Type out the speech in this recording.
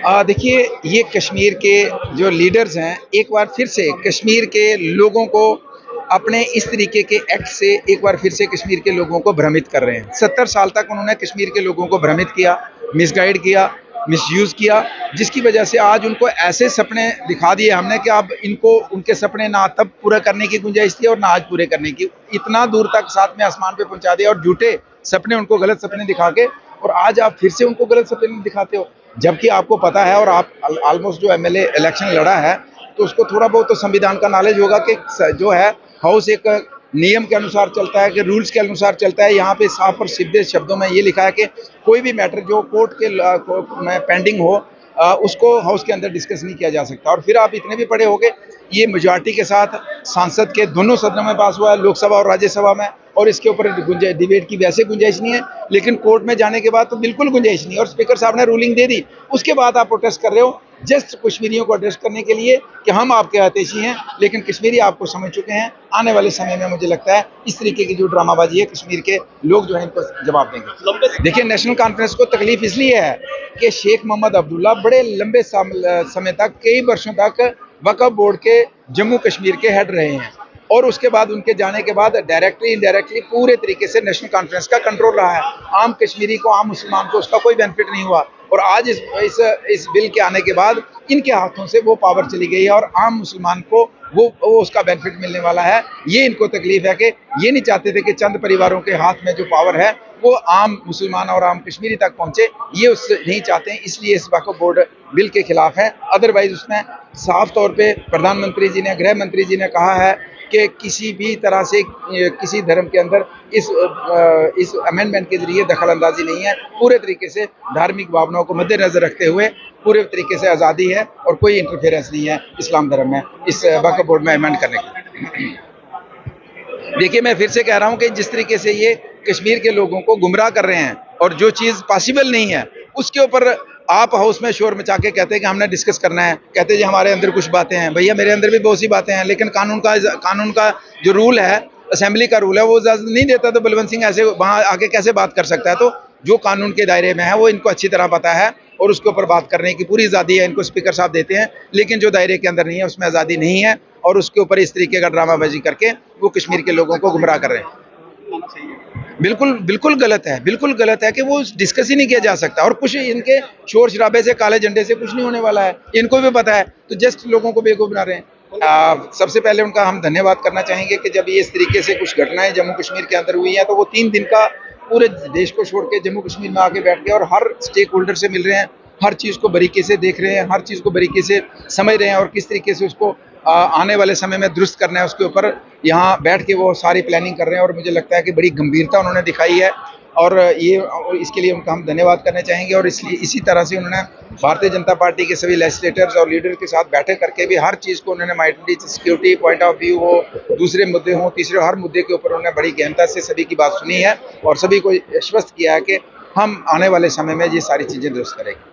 देखिए, ये कश्मीर के जो लीडर्स हैं, एक बार फिर से कश्मीर के लोगों को अपने इस तरीके के एक्ट से एक बार फिर से कश्मीर के लोगों को भ्रमित कर रहे हैं। 70 साल तक उन्होंने कश्मीर के लोगों को भ्रमित किया, मिसगाइड किया, मिसयूज़ किया, जिसकी वजह से आज उनको ऐसे सपने दिखा दिए हमने कि अब इनको उनके सपने ना तब पूरा करने की गुंजाइश थी और ना आज पूरे करने की। इतना दूर तक साथ में आसमान पे पहुँचा दिया और झूठे सपने उनको गलत सपने दिखा के और आज आप फिर से उनको गलत सपने दिखाते हो। जबकि आपको पता है और आप ऑलमोस्ट जो एमएलए इलेक्शन लड़ा है, तो उसको थोड़ा बहुत तो संविधान का नॉलेज होगा कि जो है हाउस एक नियम के अनुसार चलता है, कि रूल्स के अनुसार चलता है। यहाँ पे साफ और सीधे शब्दों में ये लिखा है कि कोई भी मैटर जो कोर्ट के में पेंडिंग हो, उसको हाउस के अंदर डिस्कस नहीं किया जा सकता। और फिर आप इतने भी पढ़े होंगे, ये मेजॉरिटी के साथ सांसद के दोनों सदनों में पास हुआ है, लोकसभा और राज्यसभा में, और इसके ऊपर डिबेट की वैसे गुंजाइश नहीं है, लेकिन कोर्ट में जाने के बाद तो बिल्कुल गुंजाइश नहीं है। और स्पीकर साहब ने रूलिंग दे दी, उसके बाद आप प्रोटेस्ट कर रहे हो जस्ट कश्मीरियों को एड्रेस करने के लिए कि हम आपके हितैषी हैं, लेकिन कश्मीरी आपको समझ चुके हैं। आने वाले समय में मुझे लगता है इस तरीके की जो ड्रामाबाजी है, कश्मीर के लोग जो है इनको जवाब देंगे। देखिए, नेशनल कॉन्फ्रेंस को तकलीफ इसलिए है कि शेख मोहम्मद अब्दुल्ला बड़े लंबे समय तक, कई वर्षों तक वक्फ बोर्ड के जम्मू कश्मीर के हेड रहे हैं, और उसके बाद उनके जाने के बाद डायरेक्टली इनडायरेक्टली पूरे तरीके से नेशनल कॉन्फ्रेंस का कंट्रोल रहा है। आम कश्मीरी को, आम मुसलमान को उसका कोई बेनिफिट नहीं हुआ, और आज इस बिल के आने के बाद इनके हाथों से वो पावर चली गई है और आम मुसलमान को वो उसका बेनिफिट मिलने वाला है। ये इनको तकलीफ है कि ये नहीं चाहते थे कि चंद परिवारों के हाथ में जो पावर है वो आम मुसलमान और आम कश्मीरी तक पहुंचे, ये उससे नहीं चाहते हैं, इसलिए इस वक्फ बोर्ड बिल के खिलाफ है। अदरवाइज उसमें साफ तौर पे प्रधानमंत्री जी ने, गृह मंत्री जी ने कहा है कि किसी भी तरह से किसी धर्म के अंदर इस अमेंडमेंट के जरिए दखल अंदाजी नहीं है। पूरे तरीके से धार्मिक भावनाओं को मद्देनजर रखते हुए पूरे तरीके से आज़ादी है और कोई इंटरफेरेंस नहीं है इस्लाम धर्म में इस वक्फ बोर्ड में अमेंड करने की। देखिए, मैं फिर से कह रहा हूँ कि जिस तरीके से ये कश्मीर के लोगों को गुमराह कर रहे हैं और जो चीज़ पॉसिबल नहीं है उसके ऊपर आप हाउस में शोर मचा के कहते हैं कि हमने डिस्कस करना है, कहते हैं जी हमारे अंदर कुछ बातें हैं। भैया, मेरे अंदर भी बहुत सी बातें हैं, लेकिन कानून का जो रूल है, असेंबली का रूल है, वो इजाज़त नहीं देता, तो बलवंत सिंह ऐसे वहाँ आके कैसे बात कर सकता है। तो जो कानून के दायरे में है वो इनको अच्छी तरह पता है और उसके ऊपर बात करने की पूरी आज़ादी है, इनको स्पीकर साहब देते हैं, लेकिन जो दायरे के अंदर नहीं है उसमें आज़ादी नहीं है, और उसके ऊपर इस तरीके का ड्रामाबाजी करके वो कश्मीर के लोगों को गुमराह कर रहे हैं। बिल्कुल बिल्कुल गलत है, बिल्कुल गलत है कि वो डिस्कस ही नहीं किया जा सकता, और कुछ इनके शोर शराबे से, काले झंडे से कुछ नहीं होने वाला है, इनको भी पता है, तो जस्ट लोगों को बेवकूफ़ बना रहे हैं। सबसे पहले उनका हम धन्यवाद करना चाहेंगे कि जब ये इस तरीके से कुछ घटनाएं जम्मू कश्मीर के अंदर हुई हैं, तो वो 3 दिन का पूरे देश को छोड़ के जम्मू कश्मीर में आके बैठ गए और हर स्टेक होल्डर से मिल रहे हैं, हर चीज़ को बारीकी से देख रहे हैं, हर चीज़ को बारीकी से समझ रहे हैं, और किस तरीके से उसको आने वाले समय में दुरुस्त करना है, उसके ऊपर यहाँ बैठ के वो सारी प्लानिंग कर रहे हैं। और मुझे लगता है कि बड़ी गंभीरता उन्होंने दिखाई है, और इसके लिए उनका हम धन्यवाद करना चाहेंगे। और इसलिए इसी तरह से उन्होंने भारतीय जनता पार्टी के सभी लेजिस्लेटर्स और लीडर के साथ बैठक करके भी हर चीज़ को उन्होंने minority security point of view हो, दूसरे मुद्दे हों, तीसरे, हर मुद्दे के ऊपर उन्होंने बड़ी गहनता से सभी की बात सुनी है और सभी को आश्वस्त किया है कि हम आने वाले समय में ये सारी चीज़ें दुरुस्त करेंगे।